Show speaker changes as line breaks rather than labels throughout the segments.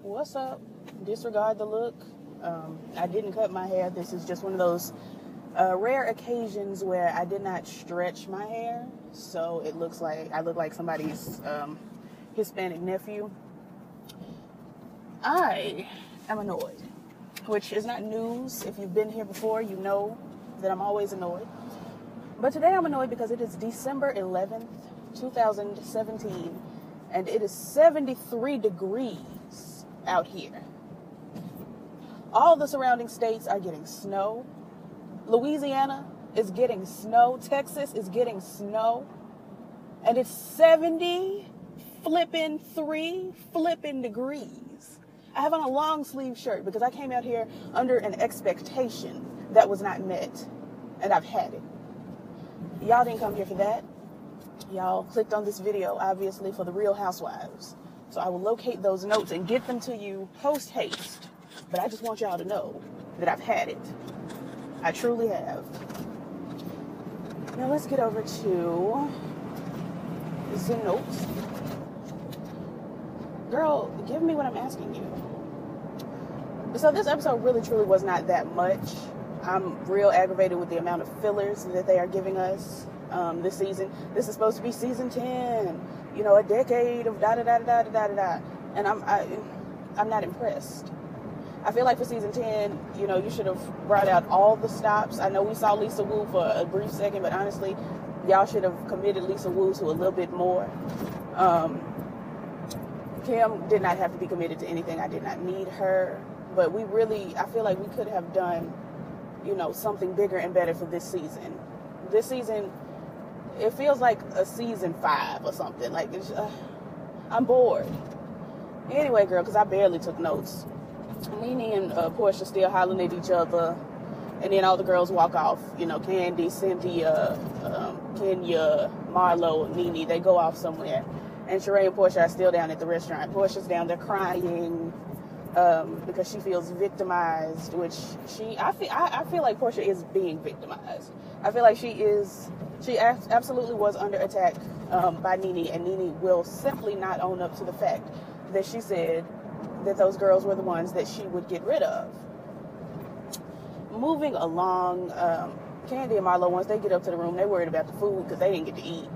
What's up? Disregard the look. I didn't cut my hair. This is just one of those rare occasions where I did not stretch my hair, so it looks like I look like somebody's Hispanic nephew. I am annoyed, which is not news. If you've been here before, you know that I'm always annoyed. But today I'm annoyed because it is December 11th, 2017, and it is 73 degrees out here. All the surrounding states are getting snow. Louisiana is getting snow. Texas is getting snow. And it's 70 flipping degrees. I have on a long sleeve shirt because I came out here under an expectation that was not met. And I've had it. Y'all didn't come here for that. Y'all clicked on this video, obviously, for the Real Housewives. So I will locate those notes and get them to you post-haste. But I just want y'all to know that I've had it. I truly have. Now let's get over to the notes. Girl, give me what I'm asking you. So this episode really truly was not that much. I'm real aggravated with the amount of fillers that they are giving us this season. This is supposed to be season 10. You know, a decade of da-da-da-da-da-da-da-da. And I'm not impressed. I feel like for season 10, you know, you should have brought out all the stops. I know we saw Lisa Wu for a brief second, but honestly, y'all should have committed Lisa Wu to a little bit more. Kim did not have to be committed to anything. I did not need her. But I feel like we could have done, you know, something bigger and better for this season. This season, it feels like a season 5 or something. Like, I'm bored. Anyway, girl, because I barely took notes. NeNe and Porsha still hollering at each other, and then all the girls walk off. You know, Kandi, Cynthia, Kenya, Marlo, NeNe, they go off somewhere. And Shereé and Porsha are still down at the restaurant. Porsha's down there crying because she feels victimized, which I feel like Porsha is being victimized. I feel like she absolutely was under attack by NeNe, and NeNe will simply not own up to the fact that she said that those girls were the ones that she would get rid of. Moving along, Kandi and Marlo, once they get up to the room, they're worried about the food because they didn't get to eat.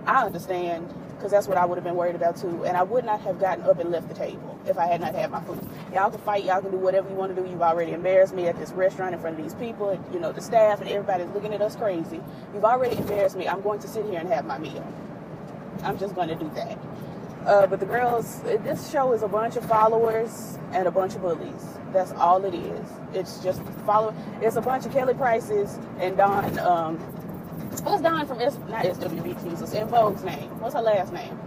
I understand, because that's what I would have been worried about too, and I would not have gotten up and left the table if I had not had my food. Y'all can fight, y'all can do whatever you want to do. You've already embarrassed me at this restaurant in front of these people, and, you know, the staff and everybody's looking at us crazy. You've already embarrassed me. I'm going to sit here and have my meal. I'm just going to do that. But the girls, this show is a bunch of followers and a bunch of bullies. That's all it is. It's just it's a bunch of Kelly Prices and Dawn, what's Dawn from, not SWB, Jesus, In Vogue's name. What's her last name?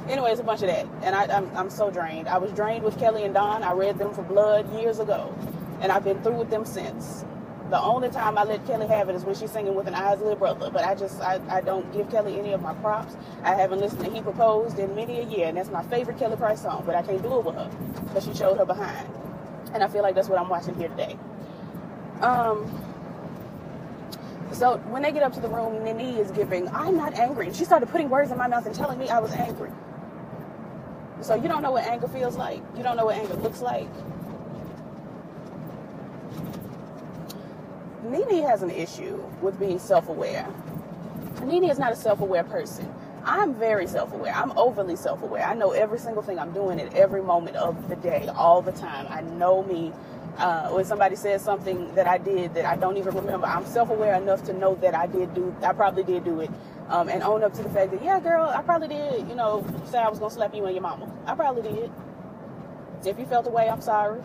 Anyway, it's a bunch of that. And I'm so drained. I was drained with Kelly and Dawn. I read them for Blood years ago. And I've been through with them since. The only time I let Kelly have it is when she's singing with an Isley brother. But I don't give Kelly any of my props. I haven't listened to He Proposed in many a year, and that's my favorite Kelly Price song, but I can't do it with her because she showed her behind. And I feel like that's what I'm watching here today. So when they get up to the room, NeNe is giving, I'm not angry. And she started putting words in my mouth and telling me I was angry. So you don't know what anger feels like. You don't know what anger looks like. NeNe has an issue with being self-aware. NeNe is not a self-aware person. I'm very self-aware. I'm overly self-aware. I know every single thing I'm doing at every moment of the day, all the time. I know me. When somebody says something that I did that I don't even remember, I'm self-aware enough to know that I probably did do it, and own up to the fact that, yeah, girl, I probably did, you know, say I was going to slap you and your mama. I probably did. If you felt the way, I'm sorry.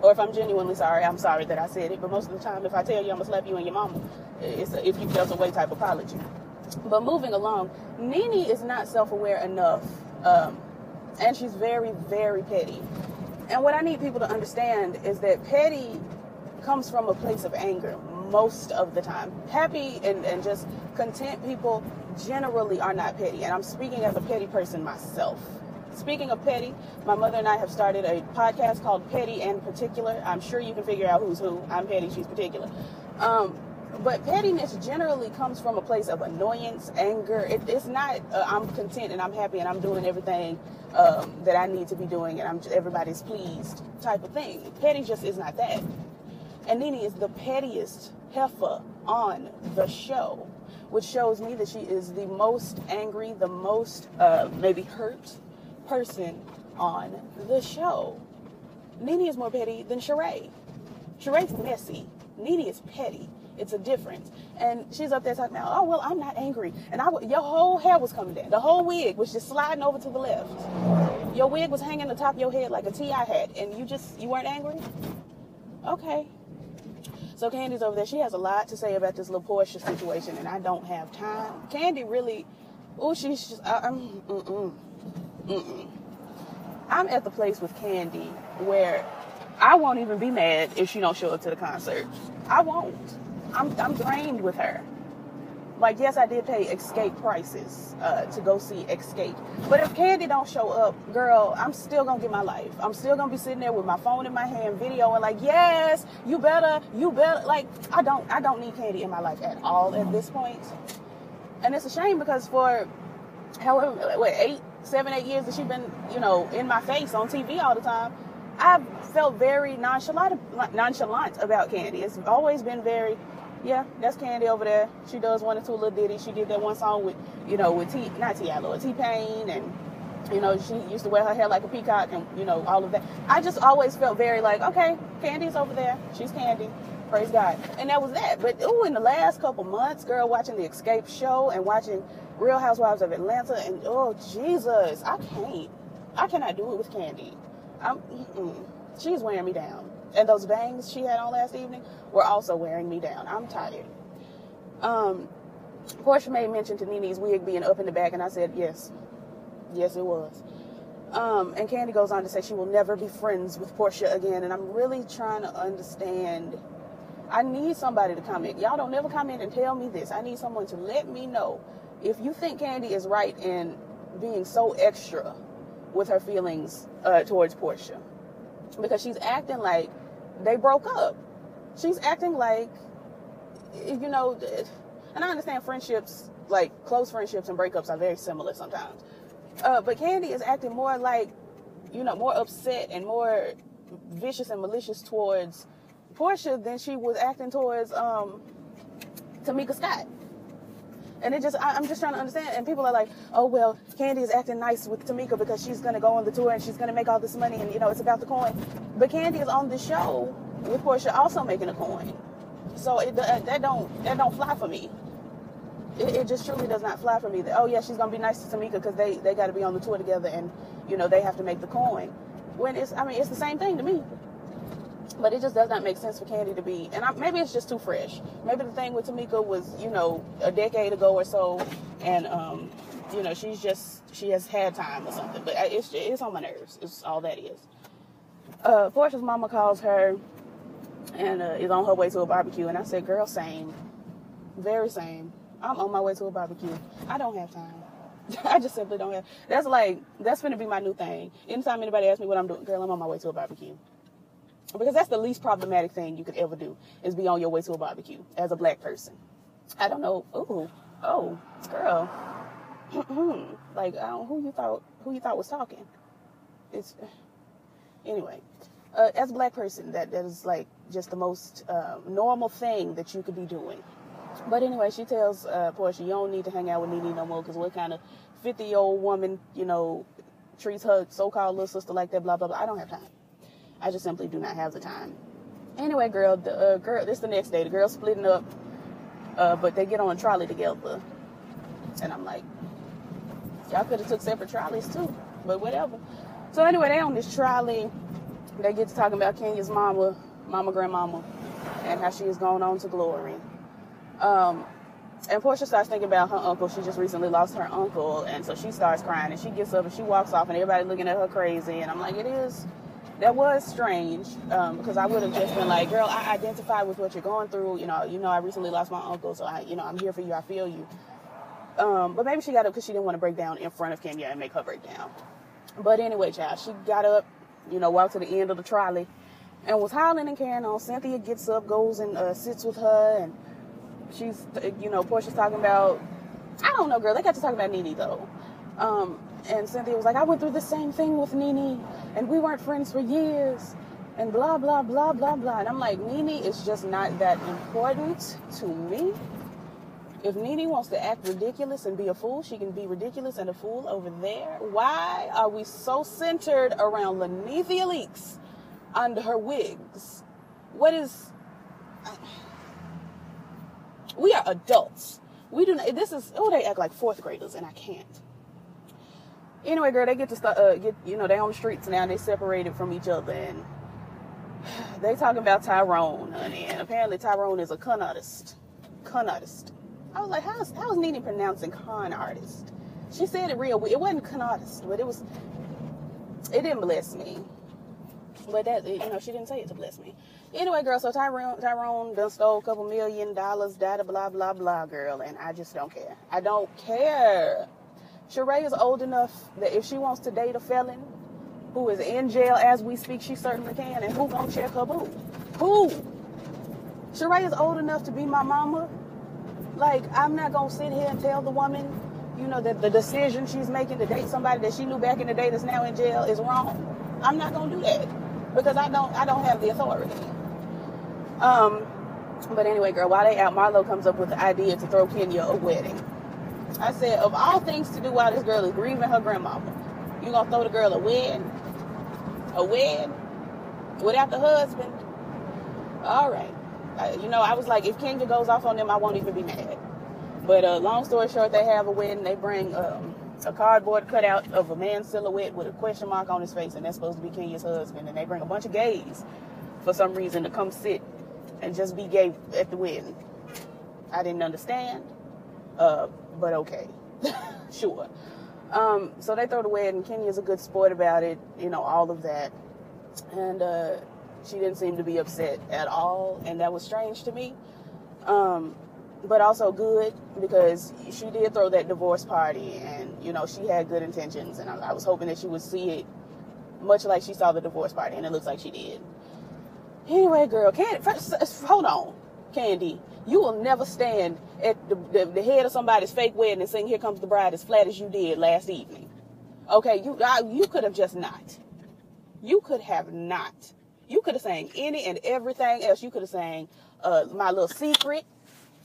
Or if I'm genuinely sorry, I'm sorry that I said it. But most of the time, if I tell you I'm going to slap you and your mama, it's a if you felt the way type apology. But moving along, NeNe is not self-aware enough, and she's very, very petty. And what I need people to understand is that petty comes from a place of anger most of the time. Happy and just content people generally are not petty. And I'm speaking as a petty person myself. Speaking of petty, my mother and I have started a podcast called Petty and Particular. I'm sure you can figure out who's who. I'm petty, she's particular. But pettiness generally comes from a place of annoyance, anger. It's not I'm content and I'm happy and I'm doing everything that I need to be doing and everybody's pleased type of thing. Petty just is not that. And NeNe is the pettiest heifer on the show, which shows me that she is the most angry, the most maybe hurt person on the show. NeNe is more petty than Shereé. Shereé's messy. NeNe is petty. It's a difference. And she's up there talking about, oh, well, I'm not angry. And your whole hair was coming down. The whole wig was just sliding over to the left. Your wig was hanging on the top of your head like a TI hat. And you weren't angry? Okay. So Kandi's over there. She has a lot to say about this little Porsha situation. And I don't have time. Kandi really, she's just, I'm at the place with Kandi where I won't even be mad if she don't show up to the concert. I won't. I'm drained with her. Like, yes, I did pay Escape prices to go see Escape. But if Kandi don't show up, girl, I'm still going to get my life. I'm still going to be sitting there with my phone in my hand, videoing like, yes, you better. Like, I don't need Kandi in my life at all at this point. And it's a shame because for however, 7, 8 years that she's been, in my face on TV all the time, I've felt very nonchalant about Kandi. It's always been very, yeah, that's Kandi over there. She does one or two little ditties. She did that one song with, with T-Pain, and, she used to wear her hair like a peacock and, all of that. I just always felt very like, okay, Kandi's over there. She's Kandi. Praise God. And that was that. But, in the last couple months, girl, watching the Escape show and watching Real Housewives of Atlanta, and, oh, Jesus, I cannot do it with Kandi. She's wearing me down. And those bangs she had on last evening were also wearing me down. I'm tired. Porsha made mention to NeNe's wig being up in the back, and I said, yes. Yes, it was. And Kandi goes on to say she will never be friends with Porsha again, and I'm really trying to understand. I need somebody to comment. Y'all don't never comment and tell me this. I need someone to let me know if you think Kandi is right in being so extra with her feelings towards Porsha, because she's acting like they broke up. She's acting like, and I understand friendships, like close friendships and breakups are very similar sometimes. But Kandi is acting more like, more upset and more vicious and malicious towards Porsha than she was acting towards Tamika Scott. And I'm just trying to understand. And people are like, oh, well, Kandi is acting nice with Tamika because she's going to go on the tour and she's going to make all this money and, it's about the coin. But Kandi is on the show with Porsha also making a coin. So that don't fly for me. It just truly does not fly for me. That, oh, yeah, she's going to be nice to Tamika because they got to be on the tour together and, they have to make the coin. When it's the same thing to me. But it just does not make sense for Kandi to be, and maybe it's just too fresh. Maybe the thing with Tamika was, a decade ago or so, and, she has had time or something. But it's on my nerves. It's all that is. Porsha's mama calls her and is on her way to a barbecue, and I said, girl, same. Very same. I'm on my way to a barbecue. I don't have time. I just simply don't have. That's going to be my new thing. Anytime anybody asks me what I'm doing, girl, I'm on my way to a barbecue. Because that's the least problematic thing you could ever do, is be on your way to a barbecue as a black person. I don't know. Oh, girl. Like, who you thought was talking? Anyway. As a black person, that is like just the most normal thing that you could be doing. But anyway, she tells Porsha, you don't need to hang out with NeNe no more, because what kind of 50-year-old woman, treats her so-called little sister like that, blah, blah, blah. I don't have time. I just simply do not have the time. Anyway, girl, this the next day. The girls splitting up, but they get on a trolley together. And I'm like, y'all could have took separate trolleys too, but whatever. So anyway, they on this trolley. They get to talking about Kenya's grandmama, and how she is going on to glory. And Porsha starts thinking about her uncle. She just recently lost her uncle, and so she starts crying, and she gets up and she walks off, and everybody looking at her crazy. And I'm like, that was strange, because I would have just been like, girl, I identify with what you're going through. I recently lost my uncle, so I'm here for you. I feel you. But maybe she got up because she didn't want to break down in front of Kenya and make her break down. But anyway, child, she got up, walked to the end of the trolley and was hollering and carrying on. Cynthia gets up, goes and sits with her, and she's, Porsha's talking about, I don't know, girl. They got to talking about NeNe, though. And Cynthia was like, I went through the same thing with NeNe, and we weren't friends for years, and blah, blah, blah, blah, blah. And I'm like, NeNe is just not that important to me. If NeNe wants to act ridiculous and be a fool, she can be ridiculous and a fool over there. Why are we so centered around Lenethia Leaks under her wigs? What is... We are adults. We do not... they act like fourth graders, and I can't. Anyway, girl, they get to start, they're on the streets now, and they separated from each other, and they talking about Tyrone, honey, and apparently Tyrone is a con artist. Con artist. I was like, how's NeNe pronouncing con artist? She said it real weird. It wasn't con artist, but it didn't bless me. But that, she didn't say it to bless me. Anyway, girl, so Tyrone done stole a couple $1 million, blah, blah, blah, girl, and I just don't care. I don't care. Shereé is old enough that if she wants to date a felon who is in jail as we speak, she certainly can, and who gonna check her boo? Who? Shereé is old enough to be my mama. Like, I'm not gonna sit here and tell the woman, that the decision she's making to date somebody that she knew back in the day that's now in jail is wrong. I'm not gonna do that because I don't have the authority. But anyway, girl, while they out, Marlo comes up with the idea to throw Kenya a wedding. I said, of all things to do while this girl is grieving her grandmama, you gonna throw the girl a wedding? A wedding? Without the husband? All right. I was like, if Kenya goes off on them, I won't even be mad. But long story short, they have a wedding. They bring a cardboard cutout of a man's silhouette with a question mark on his face, and that's supposed to be Kenya's husband. And they bring a bunch of gays for some reason to come sit and just be gay at the wedding. I didn't understand, but okay. Sure. So they throw the wedding. Kenya's a good sport about it, all of that. And she didn't seem to be upset at all, and that was strange to me. But also good, because she did throw that divorce party, and, she had good intentions, and I was hoping that she would see it much like she saw the divorce party, and it looks like she did. Anyway, girl, hold on, Kandi. You will never stand at the head of somebody's fake wedding and sing Here Comes the Bride as flat as you did last evening. Okay, you could have just not. You could have not. You could have sang any and everything else. You could have sang My Little Secret.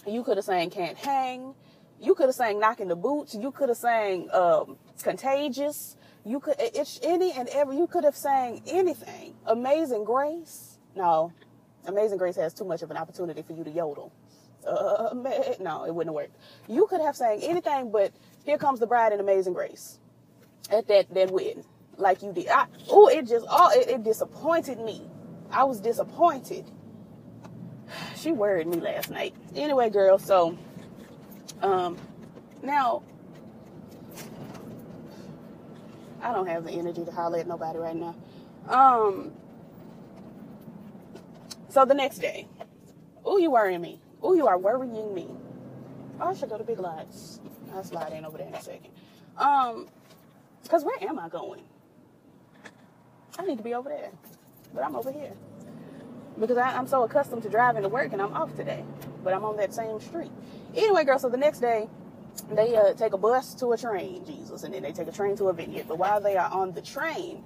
You could have sang Can't Hang. You could have sang Knocking the Boots. You could have sang Contagious. You could you could have sang anything. Amazing Grace. No, Amazing Grace has too much of an opportunity for you to yodel. No, it wouldn't have worked. You could have sang anything but Here Comes the Bride and Amazing Grace at that wedding, like you did. It disappointed me. I was disappointed. She worried me last night. Anyway, girl, so now I don't have the energy to holler at nobody right now. So the next day, you worrying me. You are worrying me. I should go to Big Lots. I'll slide in over there in a second. Because where am I going? I need to be over there. But I'm over here. Because I'm so accustomed to driving to work, and I'm off today. But I'm on that same street. Anyway, girl, so the next day, they take a bus to a train, Jesus. And then they take a train to a vineyard. But while they are on the train,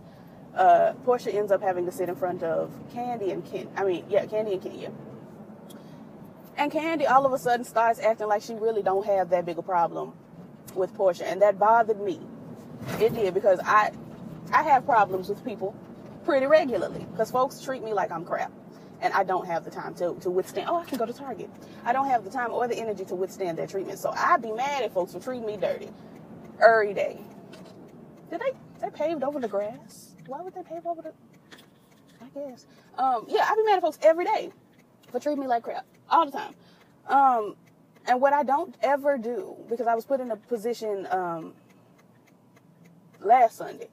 Porsha ends up having to sit in front of Kandi and Kenya. And Kandi all of a sudden starts acting like she really don't have that big a problem with Porsha. And that bothered me. It did, because I have problems with people pretty regularly. Because folks treat me like I'm crap. And I don't have the time to withstand. I can go to Target. I don't have the time or the energy to withstand their treatment. So I'd be mad at folks for treating me dirty every day. Did they paved over the grass? Why would they pave over I guess. I'd be mad at folks every day for treating me like crap. All the time. And what I don't ever do, because I was put in a position last Sunday,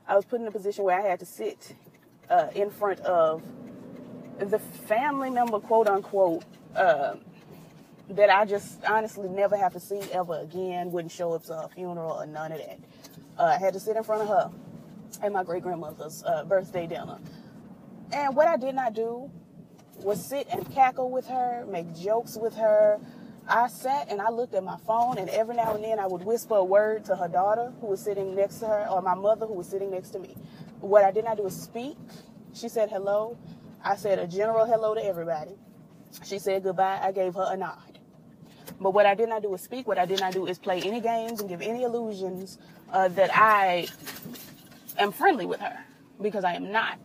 I was put in a position where I had to sit in front of the family member, quote unquote, that I just honestly never have to see ever again, wouldn't show up to her funeral or none of that. I had to sit in front of her at my great-grandmother's birthday dinner. And what I did not do was sit and cackle with her, make jokes with her, I sat and I looked at my phone, and every now and then I would whisper a word to her daughter who was sitting next to her, or my mother who was sitting next to me. What I did not do is speak. She said hello. I said a general hello to everybody. She said goodbye. I gave her a nod. But what I did not do is speak. What I did not do is play any games and give any illusions that I am friendly with her, because I am not.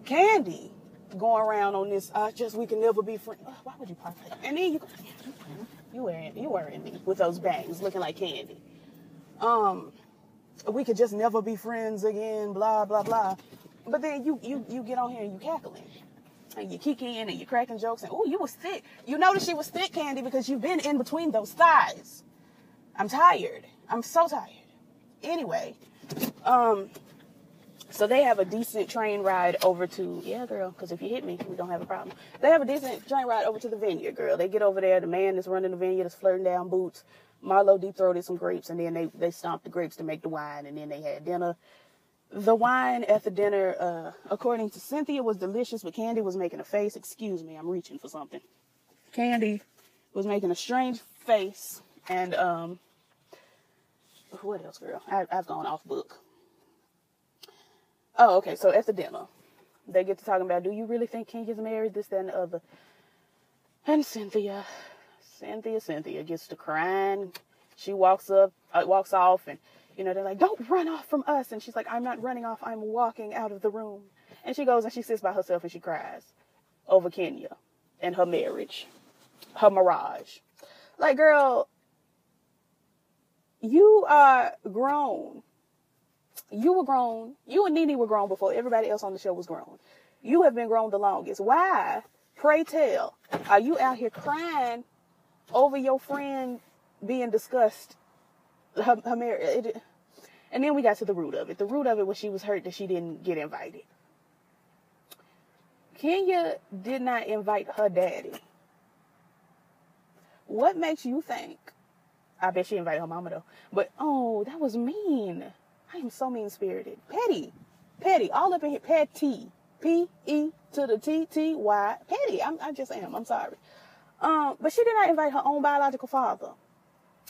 Kandi going around on this, we can never be friends. Why would you park like that? And then you wearing me with those bangs looking like Kandi. We could just never be friends again, blah, blah, blah. But then you get on here and you cackling. And you kicking and you cracking jokes. And, oh, you was thick. You notice she was thick, Kandi, because you've been in between those thighs. I'm tired. I'm so tired. Anyway, so they have a decent train ride over to, yeah, girl, because if you hit me, we don't have a problem. They have a decent train ride over to the vineyard, girl. They get over there. The man that's running the vineyard is flirting down boots. Marlo deep-throated some grapes, and then they stomped the grapes to make the wine, and then they had dinner. The wine at the dinner, according to Cynthia, was delicious, but Kandi was making a face. Excuse me, I'm reaching for something. Kandi was making a strange face, and, what else, girl? I've gone off book. Oh, okay, so at the dinner, they get to talking about, do you really think Kenya's married, this, that, and the other? And Cynthia gets to crying. She walks off, and, you know, they're like, don't run off from us. And she's like, I'm not running off, I'm walking out of the room. And she goes and she sits by herself and she cries over Kenya and her marriage, her mirage. Like, girl, you are grown. You were grown. You and NeNe were grown before everybody else on the show was grown. You have been grown the longest. Why, pray tell, are you out here crying over your friend being discussed, her marriage? And then we got to the root of it. The root of it was she was hurt that she didn't get invited. Kenya did not invite her daddy. What makes you think? I bet she invited her mama though. But, oh, that was mean. I am so mean-spirited. Petty, all up in here. Petty. P-E to the T-T-Y. Petty. I just am. I'm sorry. But she did not invite her own biological father.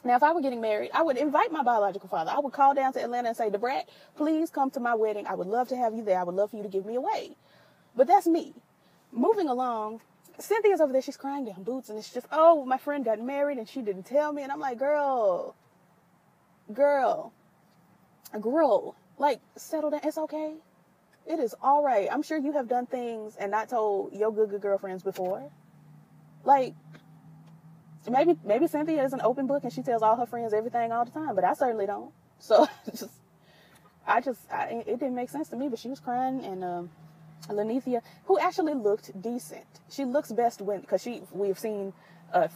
Now, if I were getting married, I would invite my biological father. I would call down to Atlanta and say, DeBrat, please come to my wedding. I would love to have you there. I would love for you to give me away. But that's me. Moving along, Cynthia's over there. She's crying down boots. And it's just, oh, my friend got married and she didn't tell me. And I'm like, girl, like, settle down. It's okay. It is all right. I'm sure you have done things and not told your good girlfriends before. Like, maybe Cynthia is an open book and she tells all her friends everything all the time, but I certainly don't. So it didn't make sense to me, but she was crying. And Lenithia, who actually looked decent. She looks best because we've seen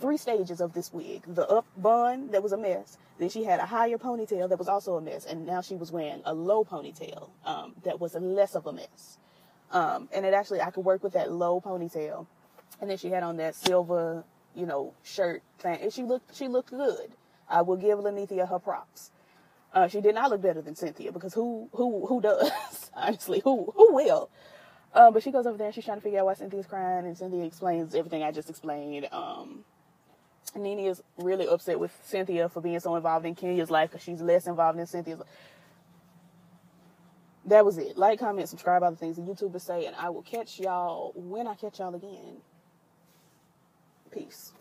3 stages of this wig. The up bun that was a mess. Then she had a higher ponytail that was also a mess. And now she was wearing a low ponytail that was less of a mess. And it actually, I could work with that low ponytail. And then she had on that silver, shirt thing. And she looked good. I will give Lenithia her props. She did not look better than Cynthia, because who does? Honestly, who will? But she goes over there and she's trying to figure out why Cynthia's crying, and Cynthia explains everything I just explained. NeNe is really upset with Cynthia for being so involved in Kenya's life, because she's less involved in Cynthia's life. That was it. Like, comment, subscribe, all the things the YouTubers say, and I will catch y'all when I catch y'all again. Peace.